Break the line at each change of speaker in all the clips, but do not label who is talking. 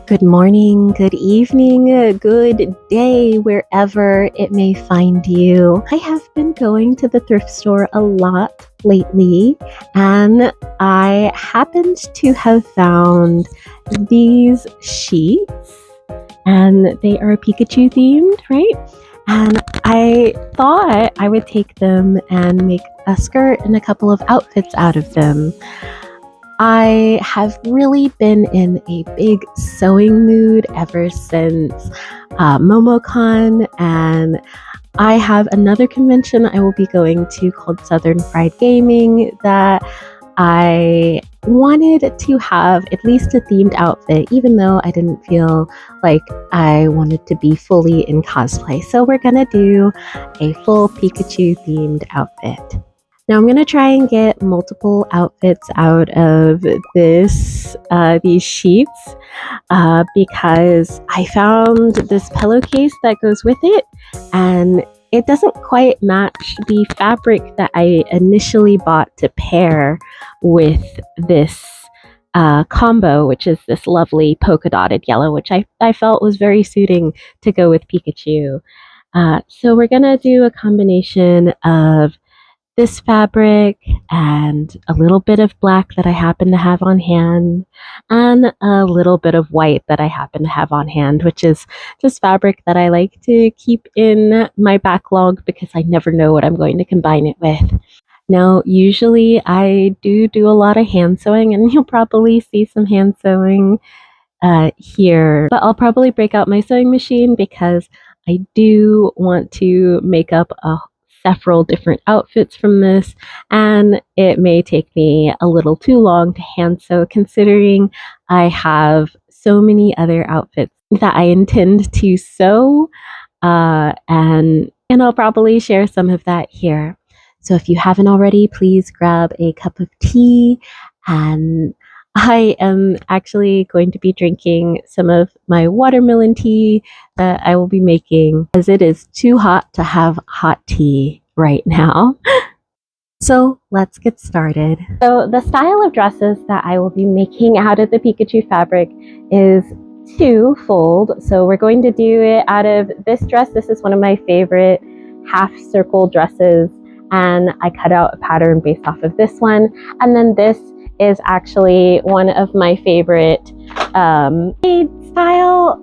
Good morning, good evening, good day, wherever it may find you. I have been going to the thrift store a lot lately, and I happened to have found these sheets, and they are Pikachu themed, right? And I thought I would take them and make a skirt and a couple of outfits out of them. I have really been in a big sewing mood ever since MomoCon, and I have another convention I will be going to called Southern Fried Gaming that I wanted to have at least a themed outfit, even though I didn't feel like I wanted to be fully in cosplay. So we're gonna do a full Pikachu themed outfit. Now I'm going to try and get multiple outfits out of these sheets because I found this pillowcase that goes with it, and it doesn't quite match the fabric that I initially bought to pair with this combo, which is this lovely polka dotted yellow, which I felt was very suiting to go with Pikachu. So we're going to do a combination of this fabric and a little bit of black that I happen to have on hand, and a little bit of white that I happen to have on hand, which is just fabric that I like to keep in my backlog because I never know what I'm going to combine it with. Now, usually I do a lot of hand sewing, and you'll probably see some hand sewing here, but I'll probably break out my sewing machine because I do want to make up several different outfits from this, and it may take me a little too long to hand sew considering I have so many other outfits that I intend to sew, and I'll probably share some of that here. So if you haven't already, please grab a cup of tea, and I am actually going to be drinking some of my watermelon tea that I will be making as it is too hot to have hot tea right now. So let's get started. So the style of dresses that I will be making out of the Pikachu fabric is twofold. So we're going to do it out of this dress. This is one of my favorite half circle dresses, and I cut out a pattern based off of this one. And then this is actually one of my favorite style.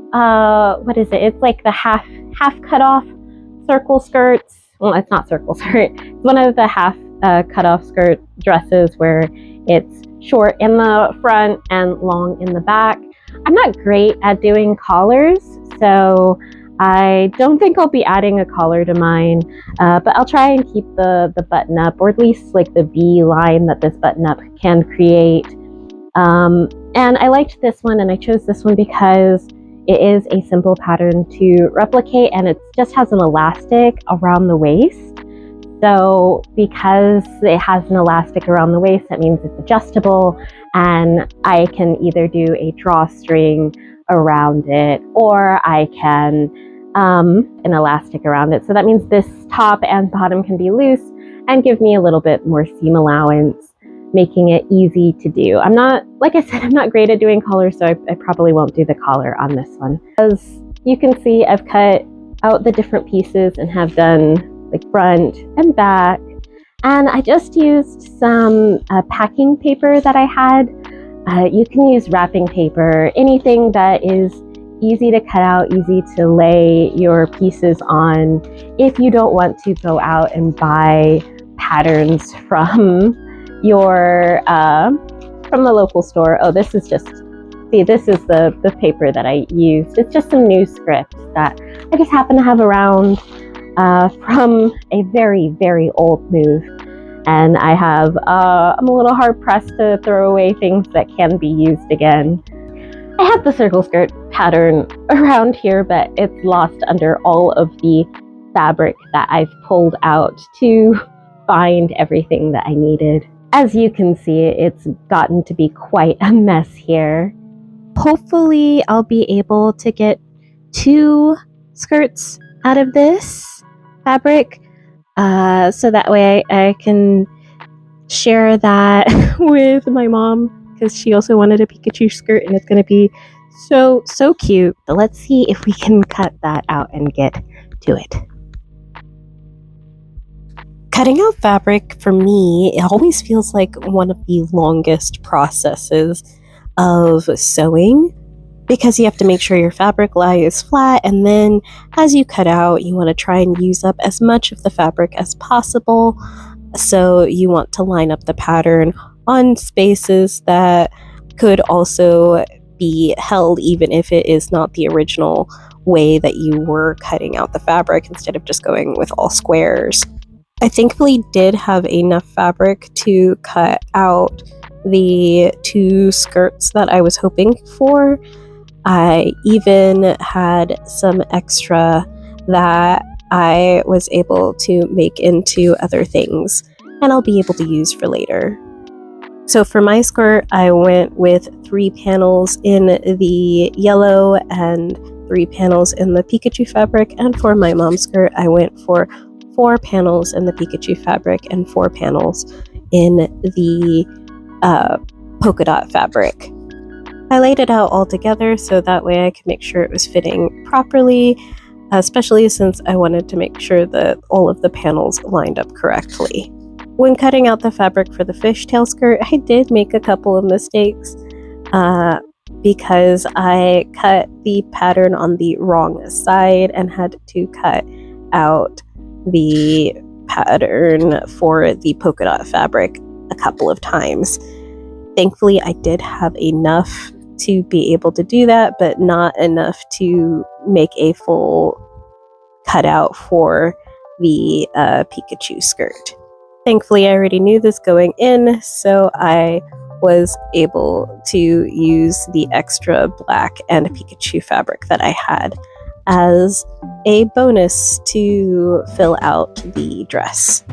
What is it? It's like the half cut off circle skirts. Well, it's not circle skirt. It's one of the half cut off skirt dresses where it's short in the front and long in the back. I'm not great at doing collars, so I don't think I'll be adding a collar to mine, but I'll try and keep the button up, or at least like the V line that this button up can create. And I liked this one, and I chose this one because it is a simple pattern to replicate, and it just has an elastic around the waist. So because it has an elastic around the waist, that means it's adjustable, and I can either do a drawstring around it, or I can an elastic around it. So that means this top and bottom can be loose and give me a little bit more seam allowance, making it easy to do. I'm not, like I said, I'm not great at doing collars, so I probably won't do the collar on this one. As you can see, I've cut out the different pieces and have done like front and back. And I just used some packing paper that I had. You can use wrapping paper, anything that is easy to cut out, easy to lay your pieces on if you don't want to go out and buy patterns from your from the local store. Oh, this is just, see, this is the paper that I used. It's just some newscript that I just happen to have around from a very, very old move. And I have, I'm a little hard pressed to throw away things that can be used again. I have the circle skirt pattern around here, but it's lost under all of the fabric that I've pulled out to find everything that I needed. As you can see, it's gotten to be quite a mess here. Hopefully I'll be able to get 2 skirts out of this fabric, so that way I can share that with my mom, because she also wanted a Pikachu skirt, and it's going to be So cute. But let's see if we can cut that out and get to it. Cutting out fabric for me, it always feels like one of the longest processes of sewing, because you have to make sure your fabric lies flat, and then as you cut out, you want to try and use up as much of the fabric as possible. So you want to line up the pattern on spaces that could also be held even if it is not the original way that you were cutting out the fabric, instead of just going with all squares. I thankfully did have enough fabric to cut out the 2 skirts that I was hoping for. I even had some extra that I was able to make into other things, and I'll be able to use for later. So for my skirt, I went with 3 panels in the yellow and 3 panels in the Pikachu fabric, and for my mom's skirt, I went for 4 panels in the Pikachu fabric and 4 panels in the polka dot fabric. I laid it out all together so that way I could make sure it was fitting properly, especially since I wanted to make sure that all of the panels lined up correctly. When cutting out the fabric for the fishtail skirt, I did make a couple of mistakes because I cut the pattern on the wrong side and had to cut out the pattern for the polka dot fabric a couple of times. Thankfully, I did have enough to be able to do that, but not enough to make a full cutout for the Pikachu skirt. Thankfully, I already knew this going in, so I was able to use the extra black and Pikachu fabric that I had as a bonus to fill out the dress.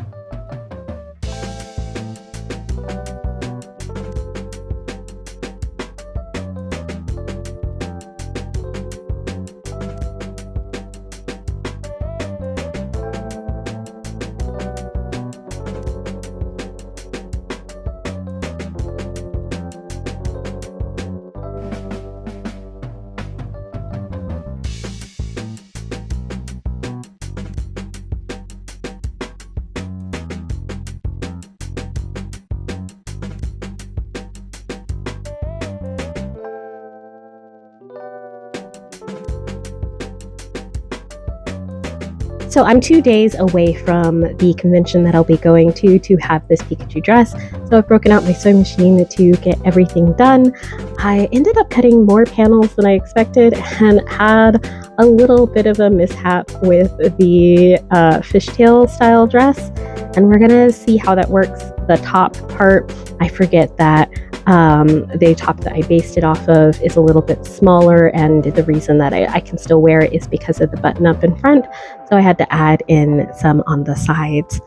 So I'm 2 days away from the convention that I'll be going to have this Pikachu dress. So I've broken out my sewing machine to get everything done. I ended up cutting more panels than I expected and had a little bit of a mishap with the fishtail style dress. And we're gonna see how that works. The top part, I forget that the top that I based it off of is a little bit smaller, and the reason that I can still wear it is because of the button up in front, so I had to add in some on the sides.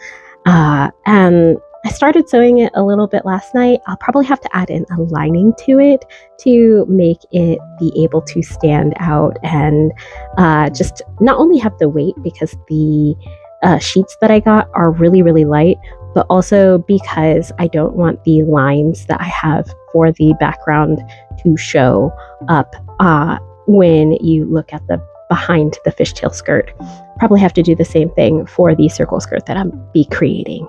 And I started sewing it a little bit last night. I'll probably have to add in a lining to it to make it be able to stand out and just not only have the weight, because the sheets that I got are really, really light, but also because I don't want the lines that I have for the background to show up when you look at the behind the fishtail skirt. Probably have to do the same thing for the circle skirt that I'll be creating.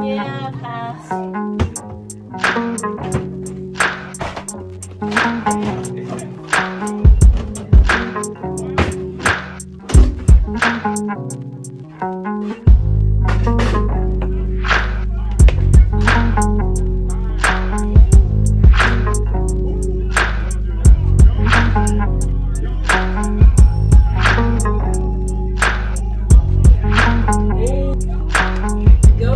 Yeah, pass. Go,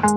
So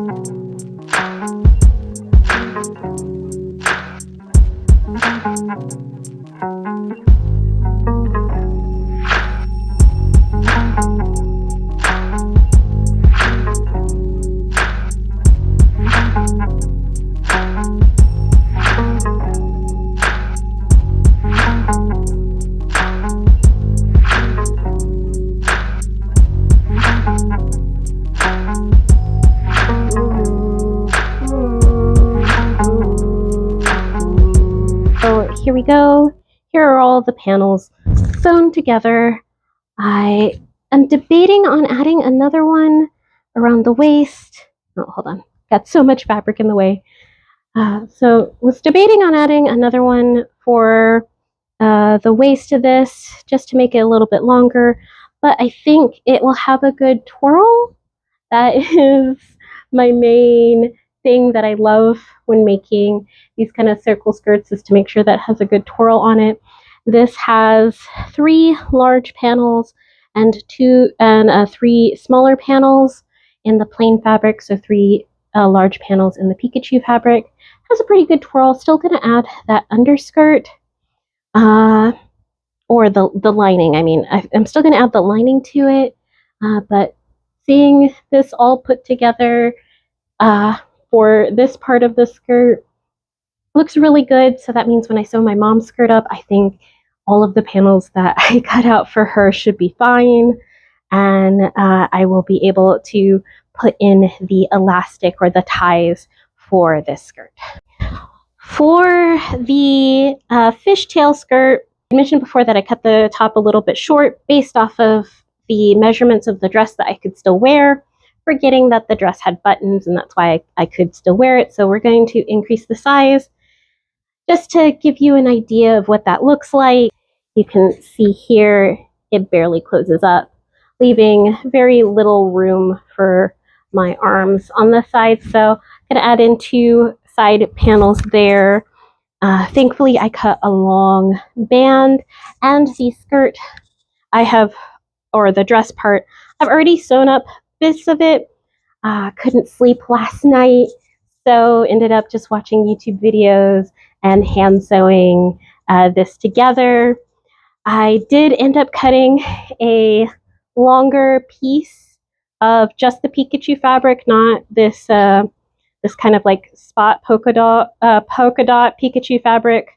here we go. Here are all the panels sewn together. I am debating on adding another one around the waist. Oh, hold on. Got so much fabric in the way. So was debating on adding another one for the waist of this, just to make it a little bit longer. But I think it will have a good twirl. That is my main thing that I love when making these kind of circle skirts, is to make sure that it has a good twirl on it. This has 3 large panels and 3 smaller panels in the plain fabric, so 3 large panels in the Pikachu fabric. Has a pretty good twirl. Still going to add that underskirt, or the lining. I mean, I'm still going to add the lining to it, but seeing this all put together for this part of the skirt looks really good. So that means when I sew my mom's skirt up, I think all of the panels that I cut out for her should be fine, and I will be able to put in the elastic or the ties for this skirt. For the fishtail skirt, I mentioned before that I cut the top a little bit short based off of the measurements of the dress that I could still wear, forgetting that the dress had buttons, and that's why I could still wear it. So we're going to increase the size just to give you an idea of what that looks like. You can see here it barely closes up, leaving very little room for my arms on the side. So I'm going to add in 2 side panels there. Thankfully, I cut a long band, and the skirt or the dress part, I've already sewn up bits of it. Couldn't sleep last night, so ended up just watching YouTube videos and hand sewing this together. I did end up cutting a longer piece of just the Pikachu fabric, not this this kind of like spot polka dot Pikachu fabric,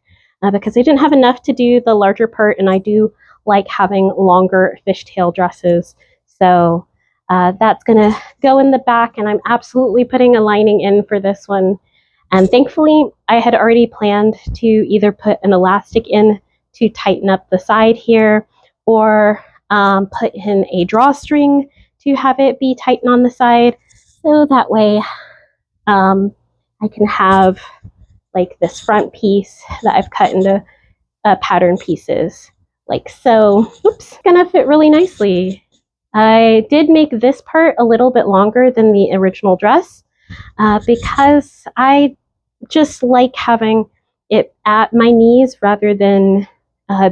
because I didn't have enough to do the larger part, and I do like having longer fishtail dresses. So that's gonna go in the back, and I'm absolutely putting a lining in for this one. And thankfully, I had already planned to either put an elastic in to tighten up the side here, or put in a drawstring to have it be tightened on the side, so that way I can have like this front piece that I've cut into pattern pieces, like so. Oops, gonna fit really nicely. I did make this part a little bit longer than the original dress because I just like having it at my knees rather than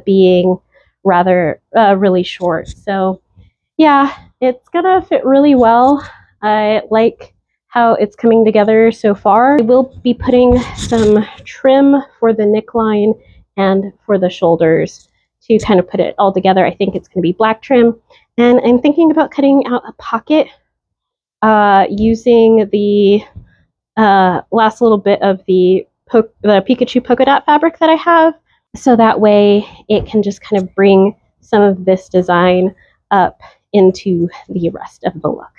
being really short. So yeah, it's gonna fit really well. I like how it's coming together so far. I will be putting some trim for the neckline and for the shoulders to kind of put it all together. I think it's going to be black trim, and I'm thinking about cutting out a pocket using the last little bit of the Pikachu polka dot fabric that I have, so that way it can just kind of bring some of this design up into the rest of the look.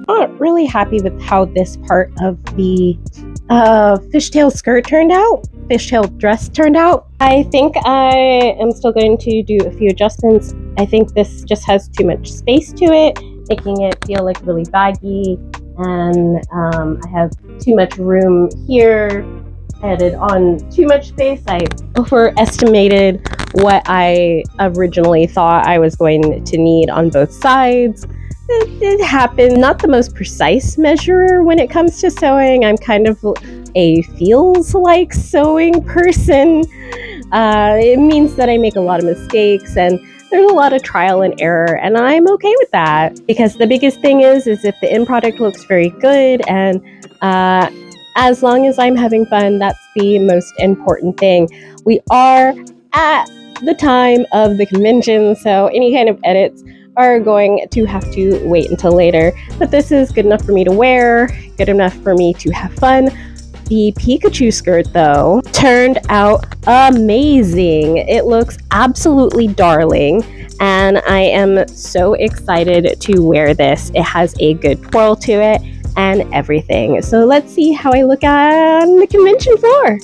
I'm really happy with how this part of the fishtail skirt turned out. fishtail dress turned out. I think I am still going to do a few adjustments. I think this just has too much space to it, making it feel like really baggy, and I have too much room here. Added on too much space. I overestimated what I originally thought I was going to need on both sides. It happened. Not the most precise measurer when it comes to sewing. I'm kind of a feels like sewing person. It means that I make a lot of mistakes and there's a lot of trial and error, and I'm okay with that, because the biggest thing is if the end product looks very good, and as long as I'm having fun, that's the most important thing. We are at the time of the convention, so any kind of edits are going to have to wait until later. But this is good enough for me to wear, good enough for me to have fun. The Pikachu skirt, though, turned out amazing. It looks absolutely darling, and I am so excited to wear this. It has a good twirl to it and everything. So let's see how I look on the convention floor.